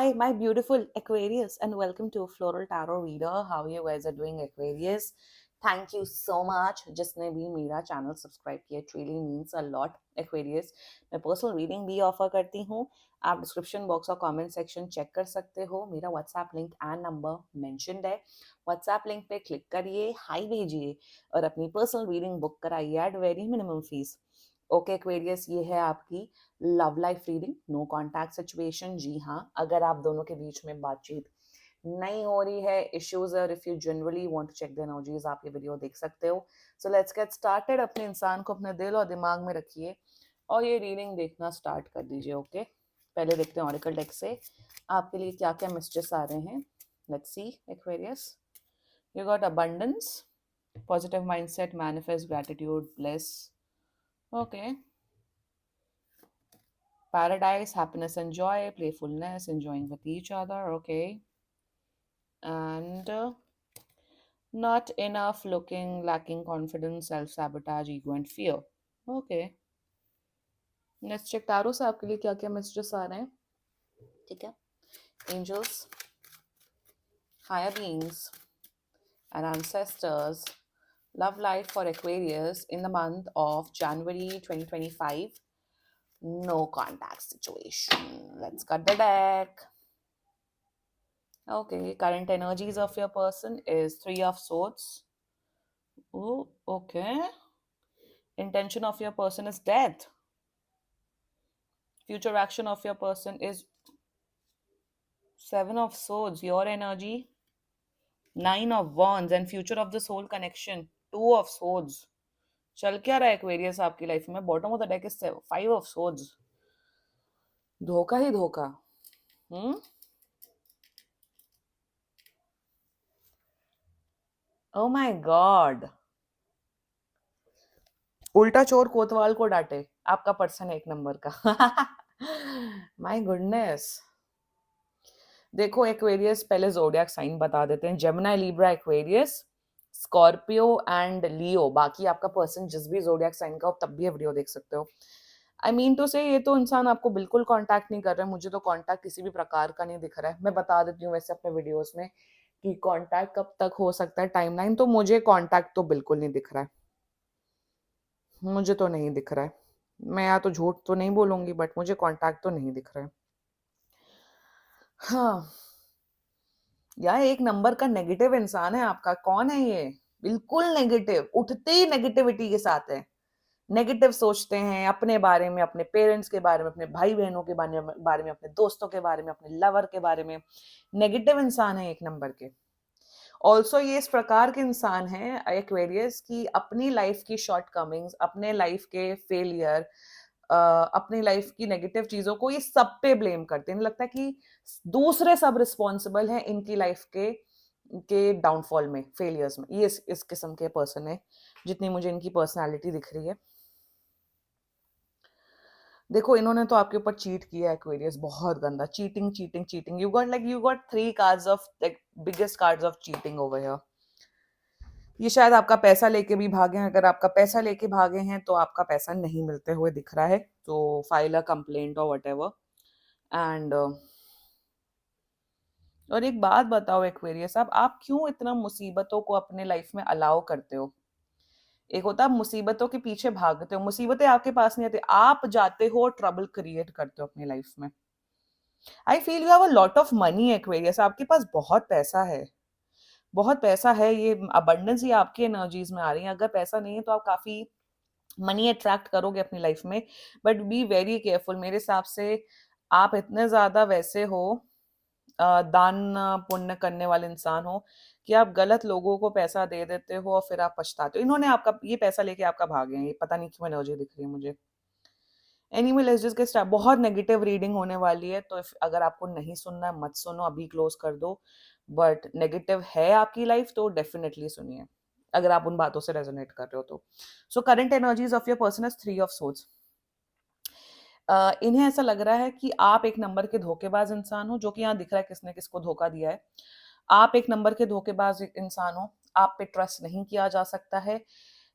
Hi, my beautiful Aquarius, and welcome to Floral Tarot Reader. How you guys are doing, Aquarius? Thank you so much. जिसने भी मेरा channel subscribe किया, it really means a lot, Aquarius. मैं personal reading भी offer करती हूँ. आप description box और कमेंट सेक्शन चेक कर सकते हो. मेरा WhatsApp link and number mentioned है. व्हाट्सएप लिंक पे क्लिक करिए, हाई भेजिए और अपनी पर्सनल रीडिंग बुक कराइए at very minimum fees. Okay Aquarius, ये है आपकी love life reading, no contact situation. जी हाँ, अगर आप दोनों के बीच में बातचीत नहीं हो रही है, इश्यूज है, if you generally want to check the energies, आप ये वीडियो देख सकते हो. So let's get started. अपने इंसान को अपने दिल और दिमाग में रखिए और ये रीडिंग देखना स्टार्ट कर दीजिए. ओके, पहले देखते हैं ऑरेकल डेक से आपके लिए क्या क्या मैसेजेस आ रहे हैं. Let's see Aquarius. You got abundance, positive mindset, manifest, gratitude, bless. Okay. Paradise, happiness and joy, playfulness, enjoying with each other. Okay. And not enough, looking, lacking confidence, self-sabotage, ego and fear. Okay. Let's check tarot से आपके लिए क्या क्या messages आ रहे हैं. ठीक है. Angels, higher beings and ancestors. Love life for Aquarius in the month of January 2025. No contact situation. Let's cut the deck. Okay, current energies of your person is Three of Swords. Oh, okay. Intention of your person is death. Future action of your person is Seven of Swords. Your energy, Nine of Wands, and future of the soul connection, Two of Swords. चल क्या रहा है Aquarius आपकी life में? Bottom of the deck is five of swords. धोखा ही धोखा. Oh my God. उल्टा चोर कोतवाल को डांटे. आपका पर्सन एक नंबर का. My goodness. देखो एक्वेरियस, पहले जोडियाक साइन बता देते हैं. Gemini, Libra, Aquarius, Scorpio and Leo. बाकी आपका पर्सन जिस भी जोडियाक साइन का हो तब भी वीडियो देख सकते हो. आई मीन टू से ये तो इंसान आपको बिल्कुल कांटेक्ट नहीं कर रहा है. मुझे तो कांटेक्ट किसी भी प्रकार का नहीं दिख रहा है. मैं बता देती हूँ वैसे अपने वीडियोस में कि कांटेक्ट कब तक हो सकता है. टाइमलाइन तो मुझे कांटेक्ट तो बिल्कुल नहीं दिख रहा है. मुझे तो नहीं दिख रहा है. मैं या तो झूठ तो नहीं बोलूंगी बट मुझे कांटेक्ट तो नहीं दिख रहा है. हाँ, यार एक नंबर का नेगेटिव इंसान है आपका. कौन है ये? बिल्कुल नेगेटिव, उठते ही नेगेटिविटी के साथ है. नेगेटिव सोचते हैं अपने बारे में, अपने पेरेंट्स के बारे में, अपने भाई बहनों के बारे में, अपने दोस्तों के बारे में, अपने लवर के बारे में. नेगेटिव इंसान है एक नंबर के. ऑल्सो ये इस प्रकार के इंसान है एक्वेरियस की अपनी लाइफ की शॉर्ट कमिंग्स, अपने लाइफ के फेलियर, अपनी लाइफ की नेगेटिव चीजों को ये सब पे ब्लेम करते हैं. लगता है कि दूसरे सब रिस्पॉन्सिबल हैं इनकी लाइफ के डाउनफॉल में, फेलियर्स में. ये इस किस्म के पर्सन है जितनी मुझे इनकी पर्सनालिटी दिख रही है. देखो इन्होंने तो आपके ऊपर चीट किया एक्वेरियस, बहुत गंदा. Cheating cheating cheating. You got three cards of like biggest cards of cheating over here. ये शायद आपका पैसा लेके भी भागे हैं. अगर आपका पैसा लेके भागे हैं तो आपका पैसा नहीं मिलते हुए दिख रहा है. तो फाइल अ कंप्लेंट और वट एवर. एंड और एक बात बताओ एक्वेरियस, आप क्यों इतना मुसीबतों को अपने लाइफ में अलाउ करते हो? एक होता है मुसीबतों के पीछे भागते हो, मुसीबतें आपके पास नहीं आती, आप जाते हो, ट्रबल क्रिएट करते हो अपनी लाइफ में. I feel you have a lot of money Aquarius. आपके पास बहुत पैसा है, बहुत पैसा है. ये अबंडेंस ही आपकी एनर्जीज में आ रही है. अगर पैसा नहीं है तो आप काफी मनी अट्रैक्ट करोगे अपनी लाइफ में. But be very careful. मेरे हिसाब से आप इतने ज्यादा वैसे हो, दान पुण्य करने वाले इंसान हो कि आप गलत लोगों को पैसा दे देते हो और फिर आप पछताते हो. इन्होंने आपका ये पैसा लेके आपका भागे हैं. ये पता नहीं क्यों एनर्जी दिख रही है मुझे. Anyway let's just get start. बहुत नेगेटिव रीडिंग होने वाली है तो अगर आपको नहीं सुनना है मत सुनो, अभी क्लोज कर दो. बट नेगेटिव है आपकी लाइफ तो डेफिनेटली सुनिए अगर आप उन बातों से रेजोनेट कर रहे हो तो. So current energies of your person is three of swords. इन्हें ऐसा लग रहा है कि आप एक नंबर के धोखेबाज इंसान हो, जो कि यहाँ दिख रहा है किसने किसको धोखा दिया है. आप एक नंबर के धोखेबाज इंसान हो. आप पे ट्रस्ट नहीं किया जा सकता है.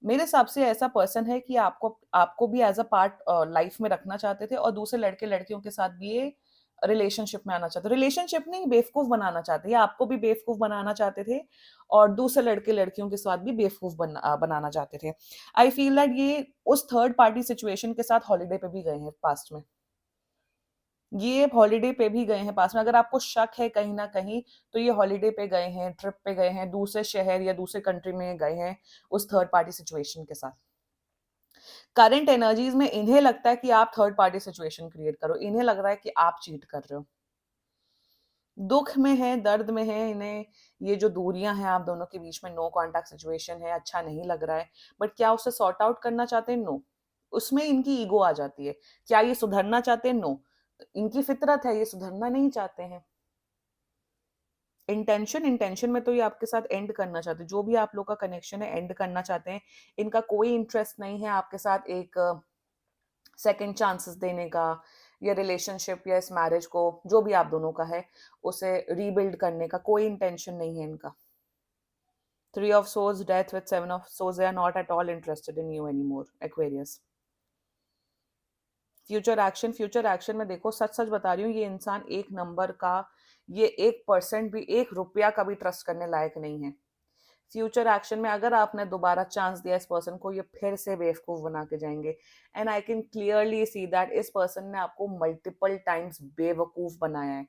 मेरे हिसाब से ऐसा पर्सन है कि आपको आपको भी एज अ पार्ट लाइफ में रखना चाहते थे और दूसरे लड़के लड़कियों के साथ भी ये रिलेशनशिप में आना चाहते हो, रिलेशनशिप नहीं, बेवकूफ बनाना चाहते हैं, आपको भी बेवकूफ बनाना चाहते थे और दूसरे लड़के लड़कियों के साथ भी बेवकूफ बनाना चाहते थे। आई फील दैट ये उस थर्ड पार्टी सिचुएशन के साथ हॉलीडे पे भी गए हैं पास्ट में, ये हॉलीडे पे भी गए हैं पास में। अगर आपको शक है कहीं ना कहीं तो ये हॉलीडे पे गए हैं, ट्रिप पे गए हैं, दूसरे शहर या दूसरे कंट्री में गए हैं उस थर्ड पार्टी सिचुएशन के साथ। करंट एनर्जीज में इन्हें लगता है कि आप थर्ड पार्टी सिचुएशन क्रिएट करो, इन्हें लग रहा है कि आप चीट कर रहे हो, दुख में है, दर्द में है इन्हें। ये जो दूरियां हैं आप दोनों के बीच में, नो कांटेक्ट सिचुएशन है, अच्छा नहीं लग रहा है, बट क्या उसे सॉर्ट आउट करना चाहते हैं? नो। उसमें इनकी ईगो आ जाती है। क्या ये सुधरना चाहते हैं? नो। इनकी फितरत है, ये सुधरना नहीं चाहते हैं। इंटेंशन में तो ये आपके साथ एंड करना चाहते हैं, जो भी आप लोग का कनेक्शन है एंड करना चाहते हैं। इनका कोई इंटरेस्ट नहीं है आपके साथ एक सेकंड चांसेस देने का, या रिलेशनशिप या इस मैरिज को जो भी आप दोनों का है उसे रीबिल्ड करने का कोई इंटेंशन नहीं है इनका। Three of swords, death with seven of swords, they are not at all interested in you anymore Aquarius. Future action में देखो, सच सच बता रही हूँ, ये इंसान एक नंबर का, ये 1% भी, 1 रुपया का भी ट्रस्ट करने लायक नहीं है। फ्यूचर एक्शन में अगर आपने दोबारा चांस दिया इस पर्सन को, ये फिर से बेवकूफ बना के जाएंगे। And I can clearly see that इस पर्सन ने आपको मल्टीपल टाइम्स बेवकूफ बनाया है।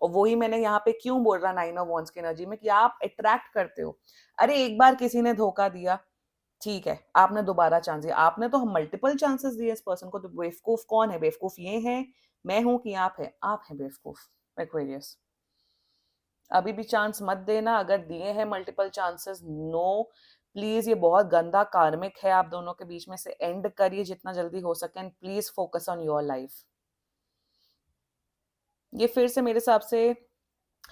और वही मैंने यहाँ पे क्यों बोल रहा 9 ऑफ वॉन्ड्स की एनर्जी में कि आप अट्रैक्ट करते हो। अरे एक बार किसी ने धोखा दिया, ठीक है, आपने दोबारा चांस दिया, आपने तो हम मल्टीपल चांसेस दिए इस पर्सन को। तो बेवकूफ कौन है? बेवकूफ ये है, मैं हूं कि आप है? आप हैं बेवकूफ एक्वेरियस। अभी भी चांस मत देना, अगर दिए हैं मल्टीपल चांसेस, नो प्लीज, ये बहुत गंदा कार्मिक है आप दोनों के बीच में, से एंड करिए जितना जल्दी हो सके and please focus on your life. ये फिर से मेरे हिसाब से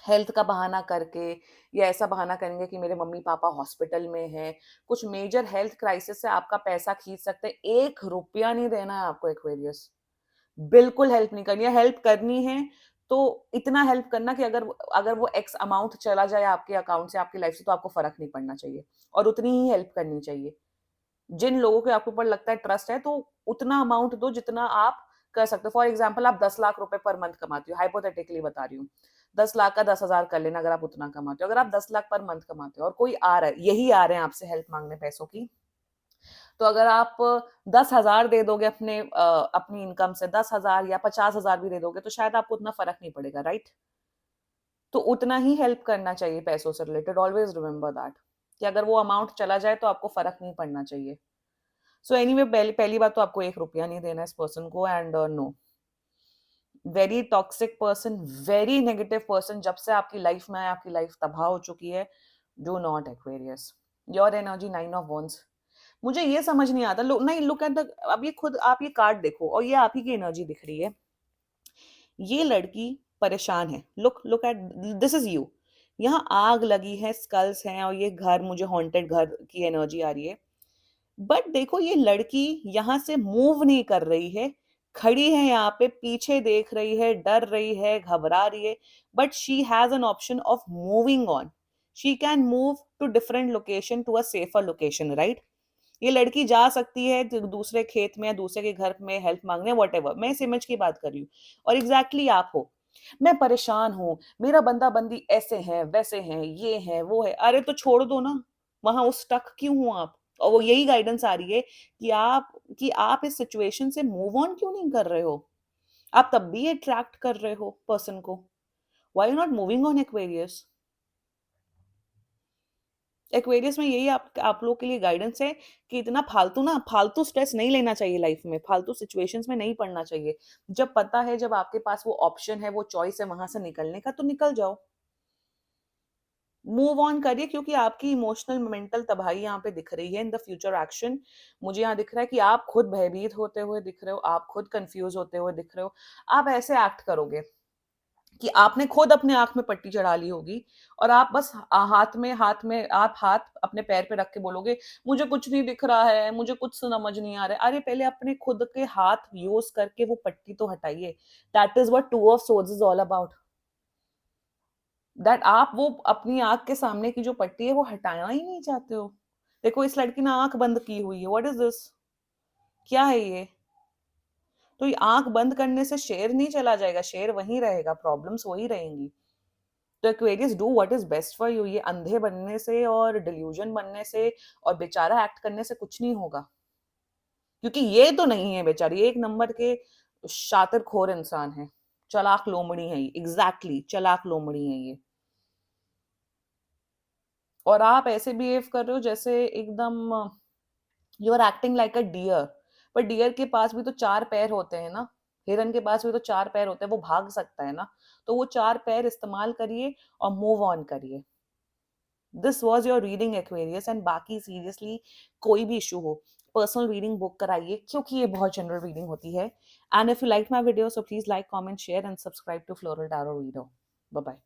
हेल्थ का बहाना करके, या ऐसा बहाना करेंगे कि मेरे मम्मी पापा हॉस्पिटल में हैं, कुछ मेजर हेल्थ क्राइसिस से आपका पैसा खींच सकते हैं। 1 रुपया नहीं देना है आपको एक्वेरियस, बिल्कुल हेल्प नहीं करनी है। हेल्प करनी है तो इतना हेल्प करना कि अगर अगर वो एक्स अमाउंट चला जाए आपके अकाउंट से, आपकी लाइफ से, तो आपको फर्क नहीं पड़ना चाहिए, और उतनी ही हेल्प करनी चाहिए। जिन लोगों के आपके ऊपर लगता है ट्रस्ट है, तो उतना अमाउंट दो जितना आप कर सकते हो। फॉर एग्जाम्पल आप 10 लाख रुपए पर मंथ कमाती हो, हाइपोथेटिकली बता रही हूँ, 10 लाख का 10,000 कर लेना, अगर आप उतना कमाते हो। अगर आप 10 लाख पर मंथ कमाते हो और कोई आ रहा है, यही आ रहे हैं आपसे हेल्प मांगने पैसों की, तो अगर आप 10,000 दे दोगे अपनी इनकम से, 10,000 या 50,000 भी दे दोगे, तो शायद आपको उतना फर्क नहीं पड़ेगा, राइट? तो उतना ही हेल्प करना चाहिए पैसों से रिलेटेड, ऑलवेज रिमेंबर दैट, कि अगर वो अमाउंट चला जाए तो आपको फर्क नहीं पड़ना चाहिए। सो एनीवे, पहली बात तो आपको 1 रुपया नहीं देना इस पर्सन को। And no, very toxic person, very negative person, जब से आपकी लाइफ में आए आपकी लाइफ तबाह हो चुकी है। Do not Aquarius. Your energy 9 of wands, मुझे ये समझ नहीं आता, नहीं, लुक एट द, अब ये खुद आप ये कार्ड देखो और ये आप ही की एनर्जी दिख रही है। ये लड़की परेशान है, look at, this is you. यहाँ आग लगी है, स्कल्स हैं, और ये घर, मुझे हॉन्टेड घर की एनर्जी आ रही है। बट देखो, ये लड़की यहाँ से मूव नहीं कर रही है, खड़ी है यहाँ पे, पीछे देख रही है, डर रही है, घबरा रही है, but she has an option of moving on. She can move to different location, to a safer location, right? ये लड़की जा सकती है दूसरे खेत में या दूसरे के घर में हेल्प मांगने, वट एवर, मैं इस इमेज की बात कर रही हूँ। और एग्जैक्टली आप हो, मैं परेशान हूँ, मेरा बंदा बंदी ऐसे हैं, वैसे हैं, ये है, वो है। अरे तो छोड़ दो ना, वहां उस स्टक क्यों हो आप? और वो यही गाइडेंस आ रही है कि आप इस सिचुएशन से मूव ऑन क्यों नहीं कर रहे हो? आप तब भी अट्रैक्ट कर रहे हो पर्सन को। Why not moving on Aquarius? Aquarius में यही आप लोग के लिए गाइडेंस है कि इतना फालतू स्ट्रेस नहीं लेना चाहिए लाइफ में, फालतू सिचुएशंस में नहीं पड़ना चाहिए। जब पता है, जब आपके पास वो ऑप्शन है, वो चॉइस है वहां से निकलने का, तो निकल जाओ, मूव ऑन करिए, क्योंकि आपकी इमोशनल मेंटल तबाही यहाँ पे दिख रही है इन द फ्यूचर एक्शन। मुझे यहाँ दिख रहा है कि आप खुद भयभीत होते हुए दिख रहे हो, आप खुद कंफ्यूज होते हुए दिख रहे हो। आप ऐसे एक्ट करोगे कि आपने खुद अपने आंख में पट्टी चढ़ा ली होगी, और आप बस हाथ में आप हाथ अपने पैर पे रख के बोलोगे, मुझे कुछ नहीं दिख रहा है, मुझे कुछ समझ नहीं आ रहा है। अरे पहले अपने खुद के हाथ यूज करके वो पट्टी तो हटाइए। That is what two of swords is all about, that आप वो अपनी आंख के सामने की जो पट्टी है वो हटाना ही नहीं चाहते हो। देखो, इस लड़की ने आंख बंद की हुई है, व्हाट इज दिस? क्या है ये? तो ये आंख बंद करने से शेर नहीं चला जाएगा, शेर वहीं रहेगा, प्रॉब्लम्स वही रहेंगी। तो Aquarius, do what is best for you. ये अंधे बनने से और डिल्यूजन बनने से और बेचारा एक्ट करने से कुछ नहीं होगा, क्योंकि ये तो नहीं है बेचारी, ये एक नंबर के शातिर खोर इंसान है, चालाक लोमड़ी है ये, एग्जैक्टली चालाक लोमड़ी है ये। और आप ऐसे बिहेव कर रहे हो जैसे एकदम you are acting like a deer. पर डियर के पास भी तो चार पैर होते हैं ना, हिरन के पास भी तो चार पैर होते हैं, वो भाग सकता है ना। तो वो चार पैर इस्तेमाल करिए और मूव ऑन करिए। This was your reading Aquarius. And बाकी सीरियसली कोई भी इशू हो, पर्सनल रीडिंग बुक कराइए, क्योंकि ये बहुत जनरल रीडिंग होती है। And if you like my video, so please like, comment, share and subscribe to floral tarot reader. Bye bye.